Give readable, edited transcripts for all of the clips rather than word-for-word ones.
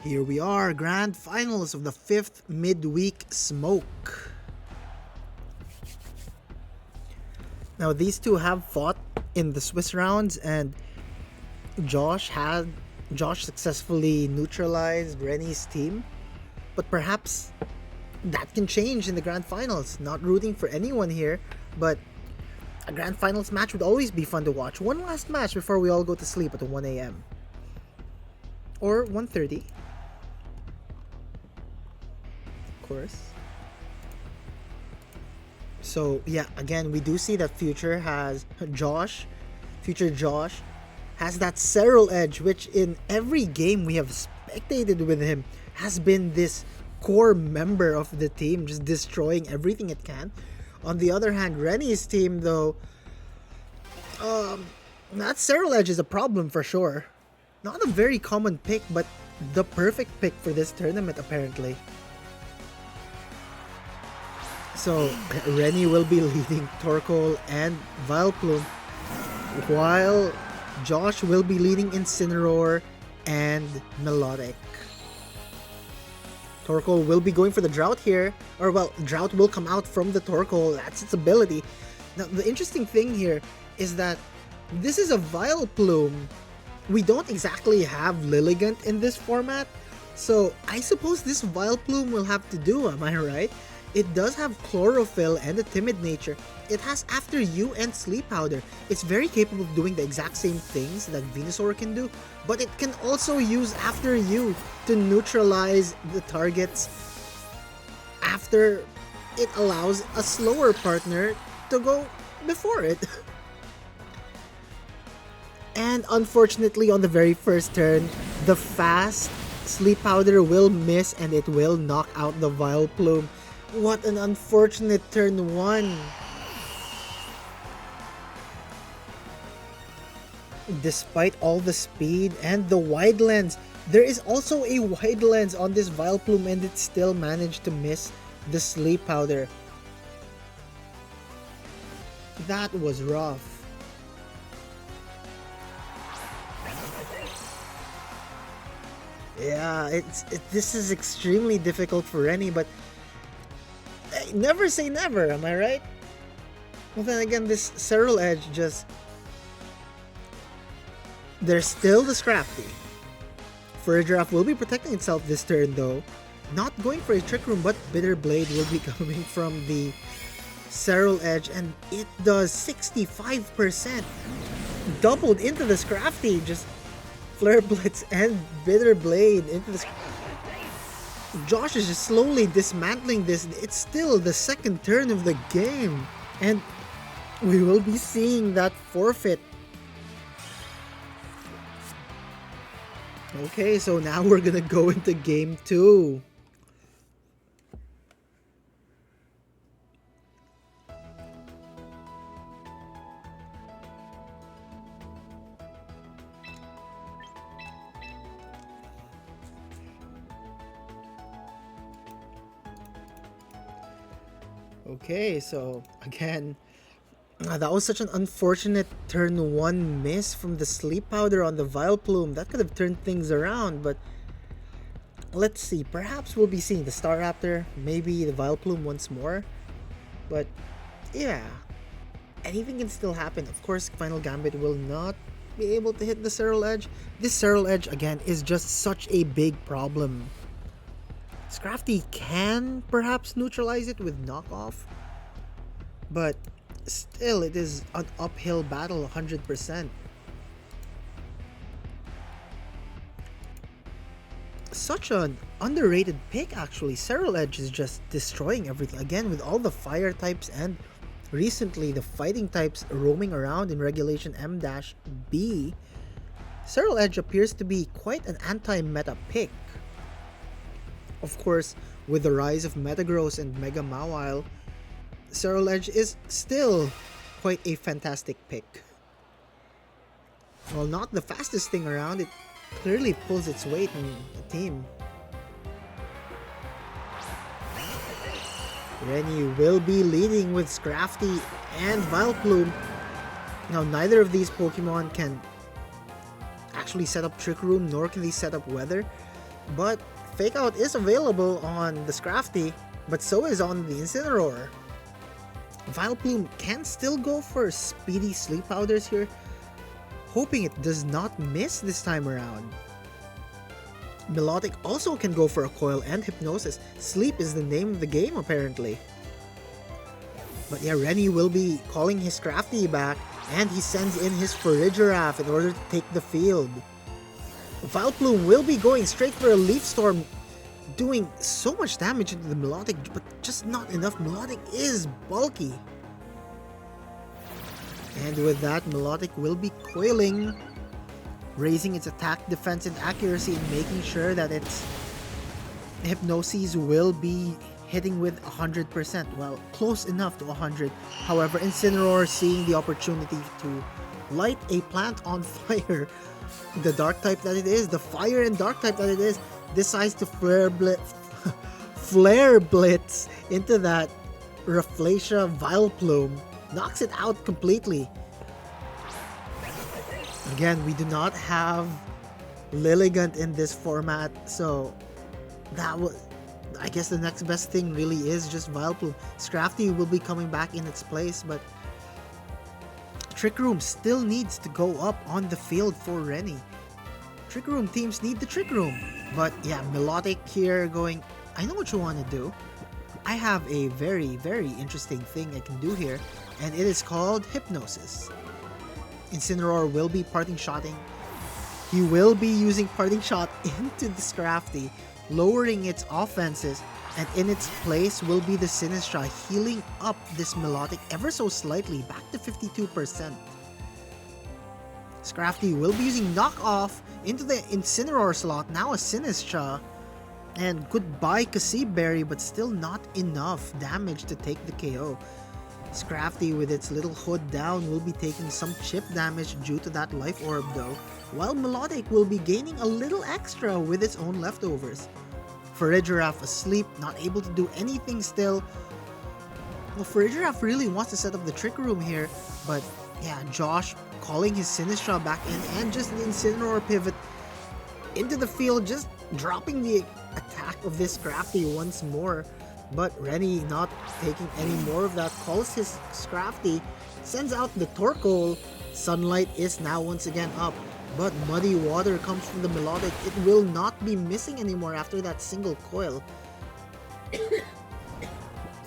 Here we are, grand finals of the 5th midweek smoke. Now these two have fought in the Swiss rounds, and Josh successfully neutralized Renny's team. But perhaps that can change in the grand finals. Not rooting for anyone here, but a grand finals match would always be fun to watch. One last match before we all go to sleep at 1 a.m. or 1:30. Of course. So yeah, again, we do see that future Josh has that Serral edge, which in every game we have spectated with him has been this core member of the team, just destroying everything it can. On the other hand, Renny's team, though, that Serral edge is a problem for sure. Not a very common pick, but the perfect pick for this tournament, apparently. So, Renny will be leading Torkoal and Vileplume, while Josh will be leading Incineroar and Melodic. Torkoal will be going for the Drought here, or well, Drought will come out from the Torkoal, that's its ability. Now, the interesting thing here is that this is a Vileplume. We don't exactly have Lilligant in this format, so I suppose this Vileplume will have to do, am I right? It does have Chlorophyll and a Timid nature. It has After You and Sleep Powder. It's very capable of doing the exact same things that Venusaur can do, but it can also use After You to neutralize the targets after it allows a slower partner to go before it. And unfortunately, on the very first turn, the fast Sleep Powder will miss and it will knock out the Vileplume. What an unfortunate turn 1. Despite all the speed and the wide lens, there is also a wide lens on this Vileplume and it still managed to miss the Sleep Powder. That was rough. Yeah, this is extremely difficult for Renny, but never say never, am I right? Well, then again, this Serral edge just... There's still the Scrafty. Furgiraffe will be protecting itself this turn though. Not going for a Trick Room, but Bitter Blade will be coming from the Serral edge, and it does 65%. Doubled into the Scrafty, just Flare Blitz and Bitter Blade into the... Josh is just slowly dismantling this. It's still the second turn of the game, and we will be seeing that forfeit. Okay, so now we're gonna go into game 2. Okay, so again, that was such an unfortunate turn 1 miss from the Sleep Powder on the Vileplume. That could have turned things around, but let's see. Perhaps we'll be seeing the Staraptor, maybe the Vileplume once more. But yeah, anything can still happen. Of course, Final Gambit will not be able to hit the Serral edge. This Serral edge, again, is just such a big problem. Scrafty can perhaps neutralize it with knockoff, but still it is an uphill battle 100%. Such an underrated pick actually. Serral edge is just destroying everything again with all the fire types and recently the fighting types roaming around in Regulation M-B. Serral edge appears to be quite an anti-meta pick. Of course, with the rise of Metagross and Mega Mawile, Serral edge is still quite a fantastic pick. While not the fastest thing around, it clearly pulls its weight in the team. Renny will be leading with Scrafty and Vileplume. Now, neither of these Pokemon can actually set up Trick Room, nor can they set up Weather. But Fake Out is available on the Scrafty, but so is on the Incineroar. Vileplume can still go for speedy Sleep Powders here, hoping it does not miss this time around. Melodic also can go for a Coil and Hypnosis. Sleep is the name of the game apparently. But yeah, Renny will be calling his Scrafty back, and he sends in his Farigiraf in order to take the field. Vileplume will be going straight for a Leaf Storm, doing so much damage into the Melodic, but just not enough. Melodic is bulky. And with that, Melodic will be coiling, raising its attack, defense, and accuracy, and making sure that its Hypnoses will be hitting with 100%. Well, close enough to 100. However, Incineroar, seeing the opportunity to light a plant on fire, the dark type that it is, the fire and dark type that it is, decides to Flare Blitz into that Rafflesia Vileplume, knocks it out completely. Again, we do not have Lilligant in this format, so that was, I guess the next best thing really is just Vileplume. Scrafty will be coming back in its place, but Trick Room still needs to go up on the field for Renny. Trick Room teams need the Trick Room. But yeah, Melodic here going, I know what you want to do. I have a very, very interesting thing I can do here, and it is called Hypnosis. Incineroar will be Parting Shotting. He will be using Parting Shot into the Scrafty, lowering its offenses, and in its place will be the Sinistra, healing up this Melodic ever so slightly, back to 52%. Scrafty will be using Knock Off into the Incineroar slot, now a Sinistra, and goodbye Cassib Berry, but still not enough damage to take the KO. Scrafty with its little hood down will be taking some chip damage due to that Life Orb though, while Melodic will be gaining a little extra with its own leftovers. Farigiraf asleep, not able to do anything still. Well, Farigiraf really wants to set up the Trick Room here, but yeah, Josh calling his Sinistra back in, and just the Incineroar pivot into the field, just dropping the attack of this Scrafty once more. But Renny not taking any more of that, calls his Scrafty, sends out the Torkoal. Sunlight is now once again up, but Muddy Water comes from the Melodic. It will not be missing anymore after that single coil.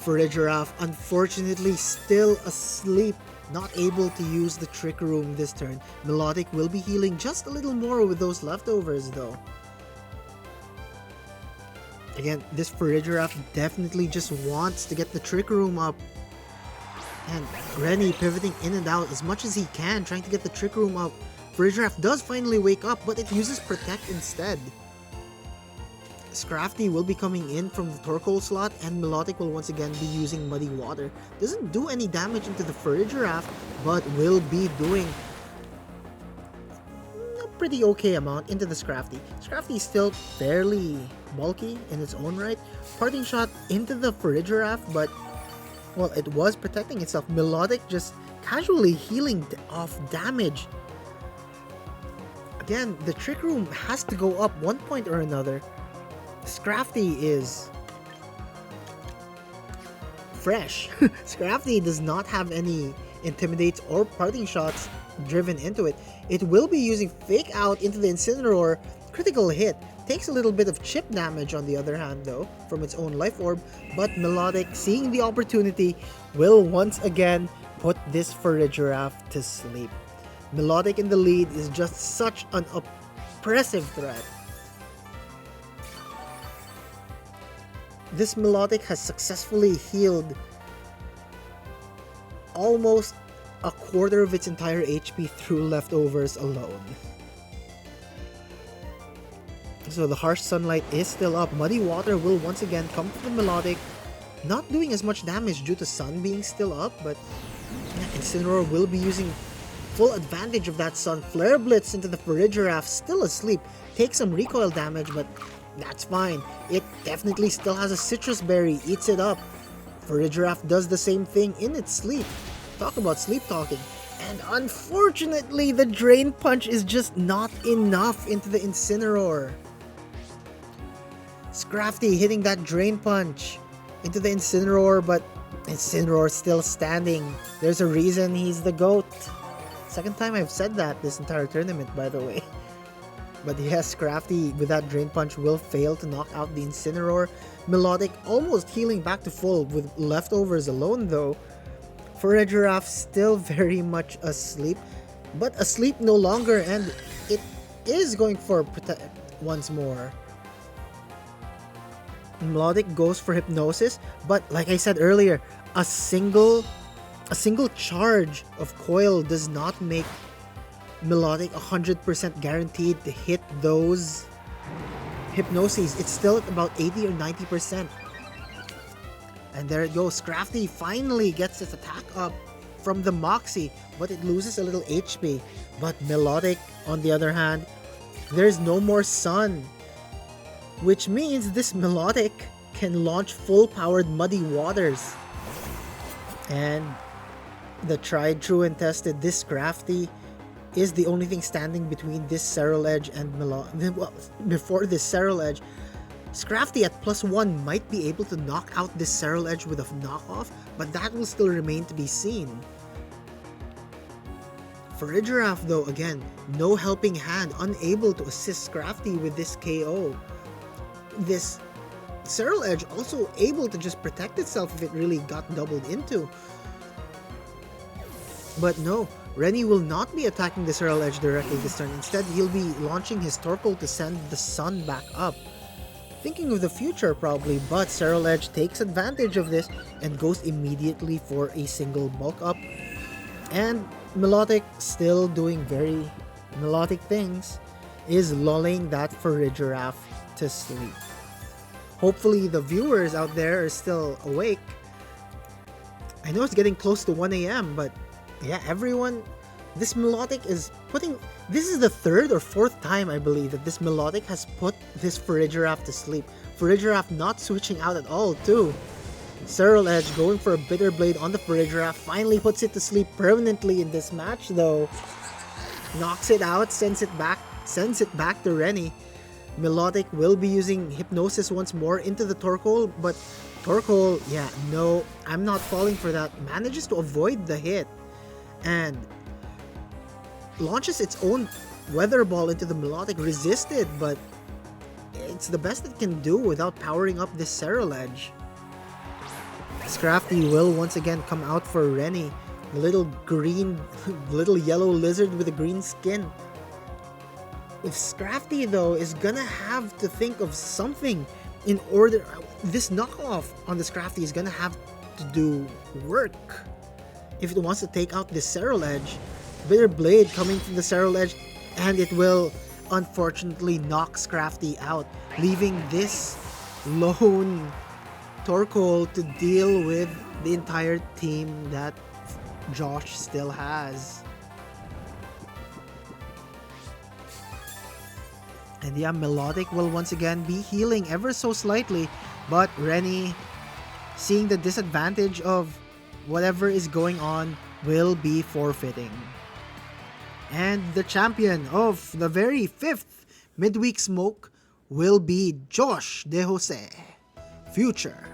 Farigiraf, unfortunately, still asleep, not able to use the Trick Room this turn. Melodic will be healing just a little more with those leftovers though. Again, this Farigiraf definitely just wants to get the Trick Room up. And Renny pivoting in and out as much as he can, trying to get the Trick Room up. Farigiraf does finally wake up, but it uses Protect instead. Scrafty will be coming in from the Torkoal slot, and Melodic will once again be using Muddy Water. Doesn't do any damage into the Farigiraf, but will be doing a pretty okay amount into the Scrafty. Scrafty is still fairly bulky in its own right. Parting Shot into the Farigiraf, but well, it was protecting itself. Melodic just casually healing off damage. Again, the Trick Room has to go up one point or another. Scrafty is fresh. Scrafty does not have any Intimidates or Parting Shots driven into it. It will be using Fake Out into the Incineroar. Critical hit. Takes a little bit of chip damage on the other hand though, from its own Life Orb, but Melodic, seeing the opportunity, will once again put this Farigiraf to sleep. Melodic in the lead is just such an oppressive threat. This Melodic has successfully healed almost a quarter of its entire HP through leftovers alone. So the Harsh Sunlight is still up. Muddy Water will once again come to the Melodic, not doing as much damage due to Sun being still up, but Incineroar will be using full advantage of that Sun. Flare Blitz into the Farigiraf, still asleep, takes some recoil damage, but that's fine. It definitely still has a Citrus Berry, eats it up. Farigiraf does the same thing in its sleep. Talk about sleep talking. And unfortunately, the Drain Punch is just not enough into the Incineroar. Scrafty hitting that Drain Punch into the Incineroar, but Incineroar still standing. There's a reason he's the GOAT. Second time I've said that this entire tournament, by the way. But yes, Scrafty with that Drain Punch will fail to knock out the Incineroar. Melodic almost healing back to full with leftovers alone though. Farigiraf still very much asleep, but asleep no longer, and it is going for protect once more. Melodic goes for Hypnosis, but like I said earlier, a single charge of Coil does not make Melodic 100% guaranteed to hit those Hypnoses. It's still at about 80 or 90%. And there it goes. Scrafty finally gets its attack up from the Moxie, but it loses a little HP. But Melodic, on the other hand, there's no more Sun, which means this Melodic can launch full-powered Muddy Waters. And the tried, true, and tested, this Scrafty is the only thing standing between this Serral Edge and Melodic. Well, before this Serral Edge, Scrafty at +1 might be able to knock out this Serral Edge with a knockoff, but that will still remain to be seen. Farigiraf though, again, no helping hand, unable to assist Scrafty with this KO. This Serral Edge also able to just protect itself if it really got doubled into. But no, Renny will not be attacking the Serral Edge directly this turn. Instead, he'll be launching his Torkoal to send the Sun back up. Thinking of the future probably, but Serral Edge takes advantage of this and goes immediately for a single bulk up. And Melodic, still doing very melodic things, is lulling that Farigiraf to sleep. Hopefully the viewers out there are still awake. I know it's getting close to 1 AM, but yeah, everyone, this Melodic is putting, this is the third or fourth time I believe that this Melodic has put this Farigiraf to sleep. Farigiraf not switching out at all too. Serral Edge going for a Bitter Blade on the Farigiraf, finally puts it to sleep permanently in this match though. Knocks it out, sends it back to Renny. Melodic will be using Hypnosis once more into the Torkoal, but Torkoal, yeah, no, I'm not falling for that. Manages to avoid the hit and launches its own Weather Ball into the Melodic, resisted, but it's the best it can do without powering up this Serral Edge. Scrafty will once again come out for Renny, the little yellow lizard with a green skin. If Scrafty though is gonna have to think of something in order, this knockoff on the Scrafty is gonna have to do work if it wants to take out this Serral Edge. Bitter Blade coming from the Serral Edge, and it will unfortunately knock Scrafty out, leaving this lone Torkoal to deal with the entire team that Josh still has. And yeah, Melodic will once again be healing ever so slightly, but Renny, seeing the disadvantage of whatever is going on, will be forfeiting. And the champion of the very 5th Midweek Smoke will be Josh De Jose, Future.